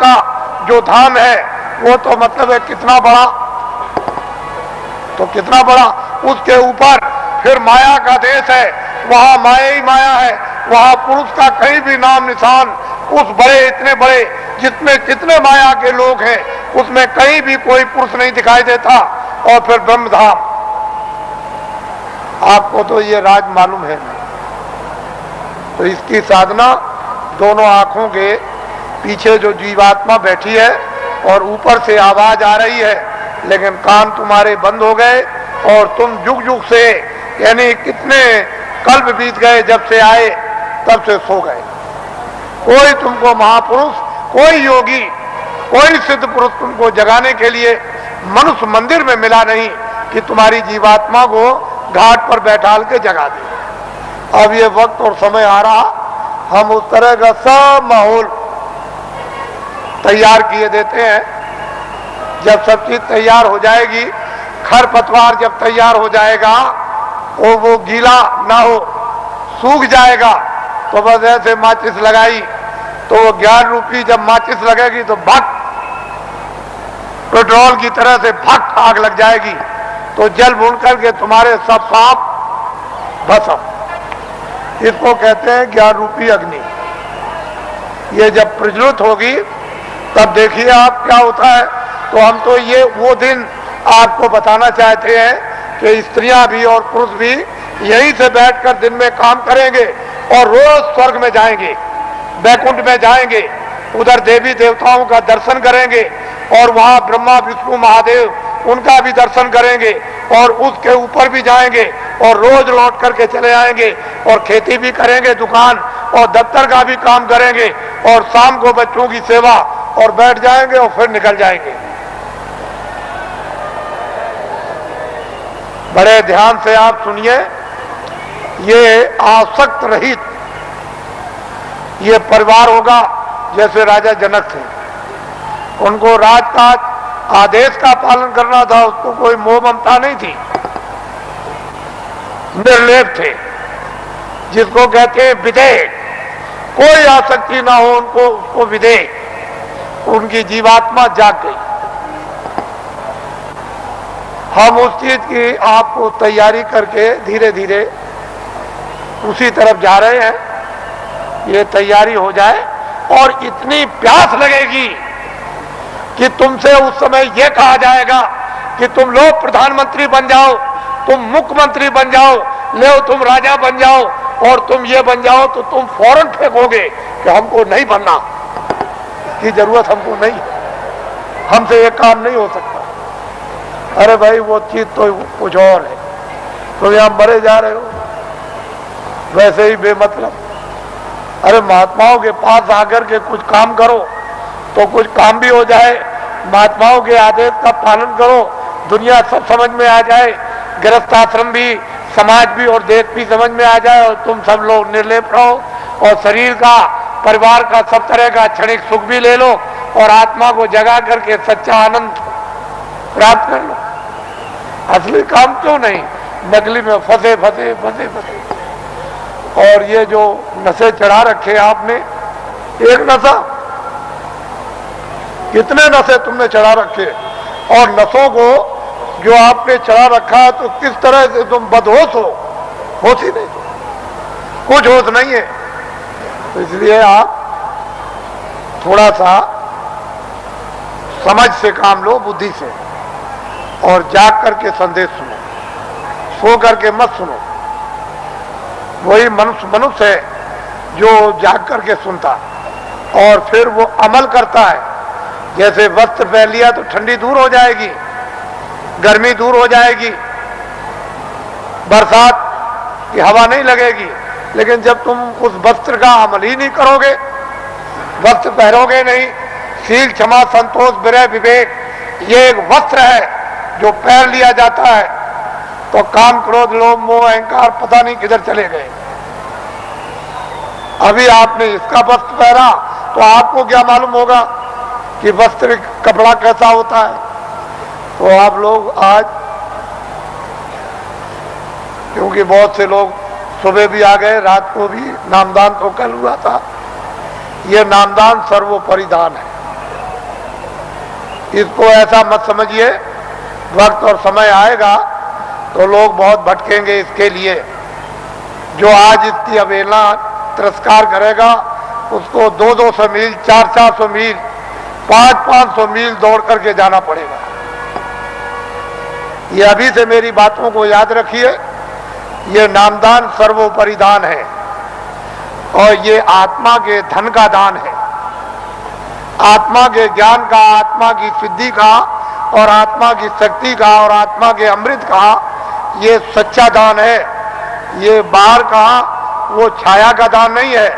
का जो धाम है वो तो मतलब है कितना बड़ा, तो कितना बड़ा, उसके ऊपर फिर माया का देश है, वहां माया ही माया है, वहां पुरुष का कहीं भी नाम निशान, उस बड़े इतने बड़े जितने कितने माया के लोग हैं उसमें कहीं भी कोई पुरुष नहीं दिखाई देता। और फिर ब्रह्मधाम, आपको तो ये राज मालूम है नहीं। तो इसकी साधना दोनों आंखों के पीछे जो जीवात्मा बैठी है और ऊपर से आवाज आ रही है, लेकिन कान तुम्हारे बंद हो गए और तुम जुग जुग से, यानी कितने कल्प बीत गए जब से आए तब से सो गए। कोई तुमको महापुरुष, कोई योगी, कोई सिद्ध पुरुष तुमको जगाने के लिए मनुष्य मंदिर में मिला नहीं कि तुम्हारी जीवात्मा को घाट पर बैठाल के जगा दे। अब ये वक्त और समय आ रहा, हम उस तरह का सब माहौल तैयार किए देते हैं। जब सब चीज तैयार हो जाएगी, खरपतवार जब तैयार हो जाएगा और वो गीला ना हो, सूख जाएगा, तो बस ऐसे माचिस लगाई तो वो ज्ञान रूपी जब माचिस लगेगी तो भट, पेट्रोल की तरह से भट आग लग जाएगी, तो जल भून करके तुम्हारे सब पाप भस्म। इसको कहते हैं ज्ञान रूपी अग्नि। ये जब प्रज्वलित होगी तब देखिए आप क्या होता है। तो हम तो ये वो दिन आपको बताना चाहते हैं कि स्त्रियां भी और पुरुष भी यहीं से बैठकर दिन में काम करेंगे और रोज स्वर्ग में जाएंगे, वैकुंठ में जाएंगे, उधर देवी देवताओं का दर्शन करेंगे और वहां ब्रह्मा विष्णु महादेव उनका भी दर्शन करेंगे और उसके ऊपर भी जाएंगे और रोज लौट करके चले आएंगे और खेती भी करेंगे, दुकान और दफ्तर का भी काम करेंगे और शाम को बच्चों की सेवा और बैठ जाएंगे और फिर निकल जाएंगे। बड़े ध्यान से आप सुनिए, ये आसक्त रहित ये परिवार होगा। जैसे राजा जनक थे, उनको राजकाज आदेश का पालन करना था, उसको कोई मोह ममता नहीं थी, निर्लेप थे, जिसको कहते हैं विदेह, कोई आसक्ति ना हो उनको, उसको विदेह, उनकी जीवात्मा जाग गई। हम उस चीज की आपको तैयारी करके धीरे धीरे उसी तरफ जा रहे हैं। ये तैयारी हो जाए और इतनी प्यास लगेगी कि तुमसे उस समय ये कहा जाएगा कि तुम लोग प्रधानमंत्री बन जाओ, तुम मुख्यमंत्री बन जाओ, ले तुम राजा बन जाओ और तुम ये बन जाओ, तो तुम फौरन फेंकोगे कि हमको नहीं बनना, की जरूरत हमको नहीं, हमसे ये काम नहीं हो सकता। अरे भाई वो चीज तो कुछ और है, तो यहां मरे जा रहे हो वैसे ही बेमतलब। अरे महात्माओं के पास आकर के कुछ काम करो तो कुछ काम भी हो जाए, महात्माओं के आदेश का पालन करो, दुनिया सब समझ में आ जाए, गृहस्थ आश्रम भी, समाज भी और देश भी समझ में आ जाए और तुम सब लोग निर्लेप रहो और शरीर का, परिवार का, सब तरह का क्षणिक सुख भी ले लो और आत्मा को जगा करके सच्चा आनंद प्राप्त कर लो। असली काम क्यों नहीं, नकली में फंसे फंसे फंसे फंसे। और ये जो नशे चढ़ा रखे आपने, एक नशा, कितने नशे तुमने चढ़ा रखे, और नशों को जो आपने चढ़ा रखा है तो किस तरह से तुम बदहोश हो, होश ही नहीं, कुछ होश नहीं है। तो इसलिए आप थोड़ा सा समझ से काम लो, बुद्धि से, और जाग करके संदेश सुनो, सो करके मत सुनो। वही मनुष्य है जो जाग करके सुनता और फिर वो अमल करता है। जैसे वस्त्र पहन लिया तो ठंडी दूर हो जाएगी, गर्मी दूर हो जाएगी, बरसात की हवा नहीं लगेगी, लेकिन जब तुम उस वस्त्र का अमल ही नहीं करोगे, वस्त्र पहनोगे नहीं, शील, क्षमा, संतोष, विनय, विवेक, ये एक वस्त्र है जो पहन लिया जाता है, तो काम, क्रोध, लोभ, मोह, अहंकार पता नहीं किधर चले गए। अभी आपने इसका वस्त्र पहना तो आपको क्या मालूम होगा कि वस्त्र कपड़ा कैसा होता है। तो आप लोग आज, क्योंकि बहुत से लोग सुबह भी आ गए, रात को भी, नामदान तो कल हुआ था, ये नामदान सर्वोपरि दान है। इसको ऐसा मत समझिए, वक्त और समय आएगा तो लोग बहुत भटकेंगे इसके लिए। जो आज इसकी अवहेलना तिरस्कार करेगा उसको 200-200 मील, 400-400 मील, 500-500 मील दौड़ करके जाना पड़ेगा। ये अभी से मेरी बातों को याद रखिए। ये नामदान सर्वोपरि दान है और ये आत्मा के धन का दान है, आत्मा के ज्ञान का, आत्मा की सिद्धि का और आत्मा की शक्ति का और आत्मा के अमृत का ये सच्चा दान है। ये बाहर का वो छाया का दान नहीं है।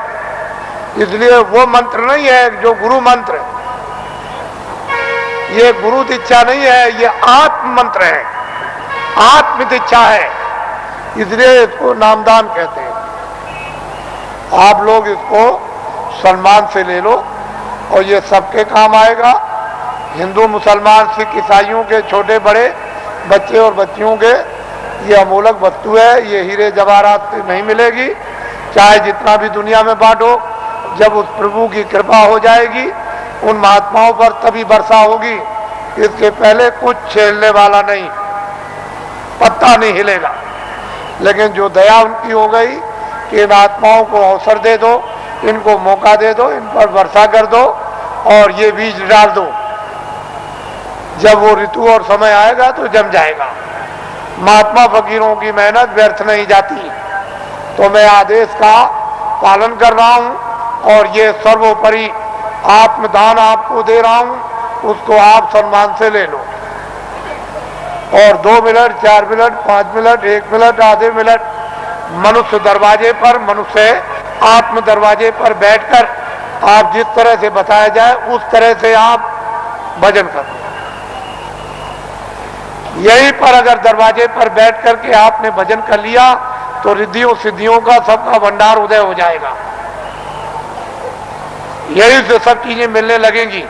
इसलिए वो मंत्र नहीं है जो गुरु मंत्र, ये गुरु दीक्षा नहीं है, ये आत्म मंत्र है, आत्म दीक्षा है। इसलिए इसको नामदान कहते हैं। आप लोग इसको सम्मान से ले लो और ये सबके काम आएगा। हिंदू, मुसलमान, सिख, ईसाइयों के छोटे बड़े, बच्चे और बच्चियों के ये अमूलक वस्तु है। ये हीरे जवाहरात से नहीं मिलेगी, चाहे जितना भी दुनिया में बांटो। जब उस प्रभु की कृपा हो जाएगी उन महात्माओं पर तभी वर्षा होगी। इसके पहले कुछ छेड़ने वाला नहीं, पत्ता नहीं हिलेगा। लेकिन जो दया उनकी हो गई कि इन आत्माओं को अवसर दे दो, इनको मौका दे दो, इन पर वर्षा कर दो और ये बीज डाल दो। जब वो ऋतु और समय आएगा तो जम जाएगा। महात्मा फकीरों की मेहनत व्यर्थ नहीं जाती। तो मैं आदेश का पालन कर रहा हूं और ये सर्वोपरि आत्मदान आपको दे रहा हूं, उसको आप सम्मान से ले लो। और 2 मिनट, 4 मिनट, 5 मिनट, 1 मिनट, आधे मिनट मनुष्य दरवाजे पर, मनुष्य आत्म दरवाजे पर बैठकर आप जिस तरह से बताया जाए उस तरह से आप भजन करो। यहीं पर अगर दरवाजे पर बैठ करके आपने भजन कर लिया तो रिद्धियों सिद्धियों का सबका भंडार उदय हो जाएगा। यहीं से सब चीजें मिलने लगेंगी।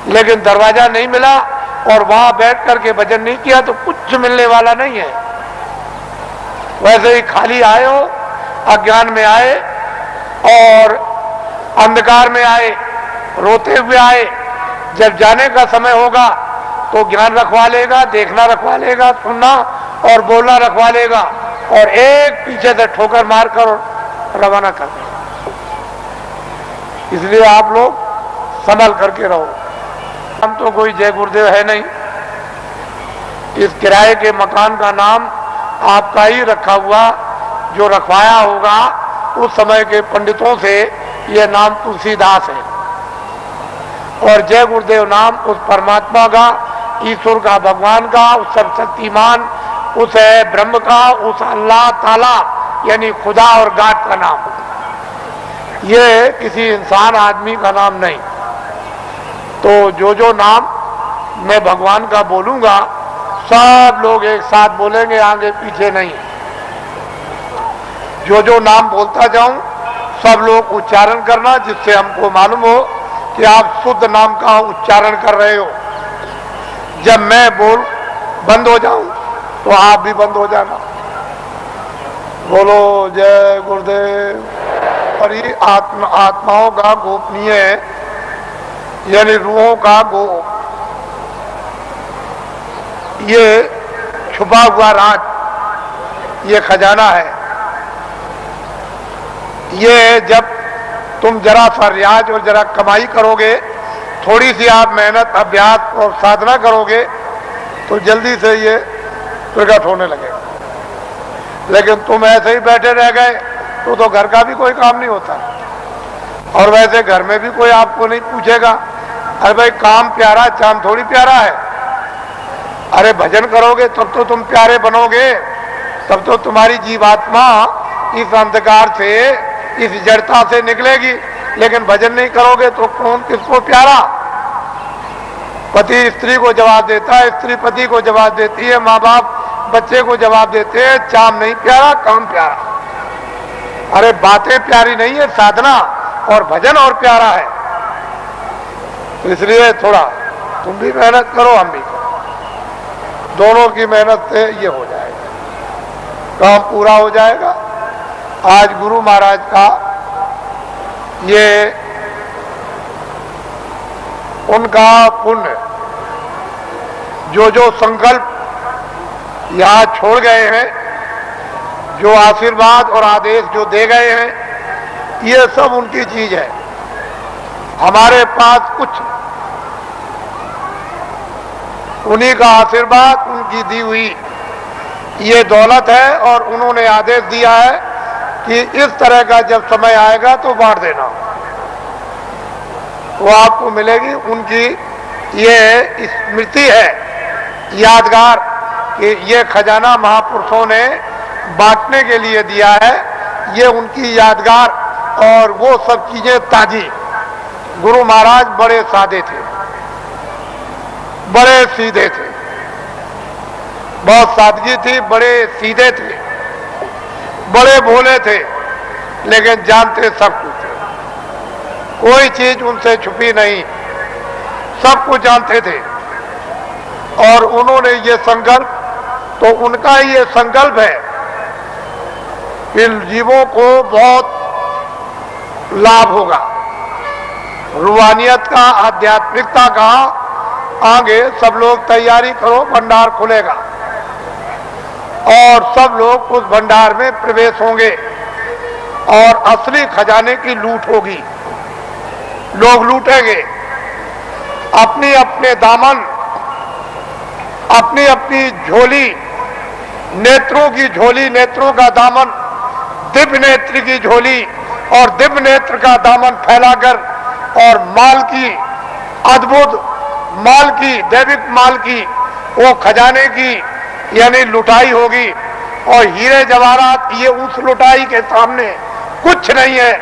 लेकिन दरवाजा नहीं मिला और वहां बैठ करके भजन नहीं किया तो कुछ मिलने वाला नहीं है। वैसे ही खाली आए हो, अज्ञान में आए और अंधकार में आए, रोते हुए आए। जब जाने का समय होगा तो ज्ञान रखवा लेगा, देखना रखवा लेगा, सुनना और बोलना रखवा लेगा और एक पीछे से ठोकर मारकर रवाना कर देगा। इसलिए आप लोग संभल करके रहो। हम तो कोई जय गुरुदेव है नहीं। इस किराए के मकान का नाम आपका ही रखा हुआ, जो रखवाया होगा उस समय के पंडितों से, यह नाम तुलसीदास है। और जय गुरुदेव नाम उस परमात्मा का, ईश्वर का, भगवान का, उस सर्वशक्तिमान, उस ब्रह्म का, उस अल्लाह ताला यानी खुदा और गाड का नाम। ये किसी इंसान आदमी का नाम नहीं। तो जो नाम मैं भगवान का बोलूंगा सब लोग एक साथ बोलेंगे, आगे पीछे नहीं। जो नाम बोलता जाऊं सब लोग उच्चारण करना, जिससे हमको मालूम हो कि आप शुद्ध नाम का उच्चारण कर रहे हो। जब मैं बोल बंद हो जाऊं तो आप भी बंद हो जाना। बोलो जय गुरुदेव। और ये आत्माओं का गोपनीय यानी रूहों का ये छुपा हुआ राज, ये खजाना है। ये जब तुम जरा सा रियाज और जरा कमाई करोगे, थोड़ी सी आप मेहनत, अभ्यास और साधना करोगे तो जल्दी से ये प्रकट होने लगेगा। लेकिन तुम ऐसे ही बैठे रह गए तो घर का भी कोई काम नहीं होता। और वैसे घर में भी कोई आपको नहीं पूछेगा, अरे भाई काम प्यारा, चांद थोड़ी प्यारा है। अरे भजन करोगे तब तो तुम प्यारे बनोगे, तब तो तुम्हारी जीवात्मा इस अंधकार से, इस जड़ता से निकलेगी। लेकिन भजन नहीं करोगे तो कौन किसको प्यारा? पति स्त्री को जवाब देता है, स्त्री पति को जवाब देती है, माँ बाप बच्चे को जवाब देते हैं। चाम नहीं प्यारा, काम प्यारा। अरे बातें प्यारी नहीं है, साधना और भजन और प्यारा है। तो इसलिए थोड़ा तुम भी मेहनत करो, हम भी करो। दोनों की मेहनत से ये हो जाएगा, काम पूरा हो जाएगा। आज गुरु महाराज का ये उनका पुण्य जो जो संकल्प यहाँ छोड़ गए हैं, जो आशीर्वाद और आदेश जो दे गए हैं, ये सब उनकी चीज है। हमारे पास कुछ उन्हीं का आशीर्वाद, उनकी दी हुई ये दौलत है, और उन्होंने आदेश दिया है कि इस तरह का जब समय आएगा तो बांट देना, वो आपको मिलेगी। उनकी ये स्मृति है, यादगार, कि ये खजाना महापुरुषों ने बांटने के लिए दिया है, ये उनकी यादगार। और वो सब चीजें ताजी। गुरु महाराज बड़े सादे थे, बड़े सीधे थे, बहुत सादगी थी, बड़े सीधे थे, बड़े भोले थे, लेकिन जानते सब कुछ थे। कोई चीज उनसे छुपी नहीं, सब कुछ जानते थे। और उन्होंने ये संकल्प, तो उनका ये संकल्प है कि जीवों को बहुत लाभ होगा, रूहानियत का, आध्यात्मिकता का। आगे सब लोग तैयारी करो, भंडार खुलेगा और सब लोग उस भंडार में प्रवेश होंगे और असली खजाने की लूट होगी। लोग लूटेंगे अपनी अपने दामन, अपनी अपनी झोली, नेत्रों की झोली, नेत्रों का दामन, दिव्य नेत्र की झोली और दिव्य नेत्र का दामन फैलाकर, और माल की, अद्भुत माल की, दैविक माल की, वो खजाने की यानी लुटाई होगी। और हीरे जवाहरात ये उस लुटाई के सामने कुछ नहीं है।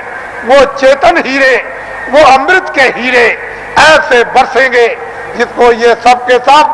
वो चेतन हीरे, वो अमृत के हीरे ऐसे बरसेंगे जिसको ये सब के सब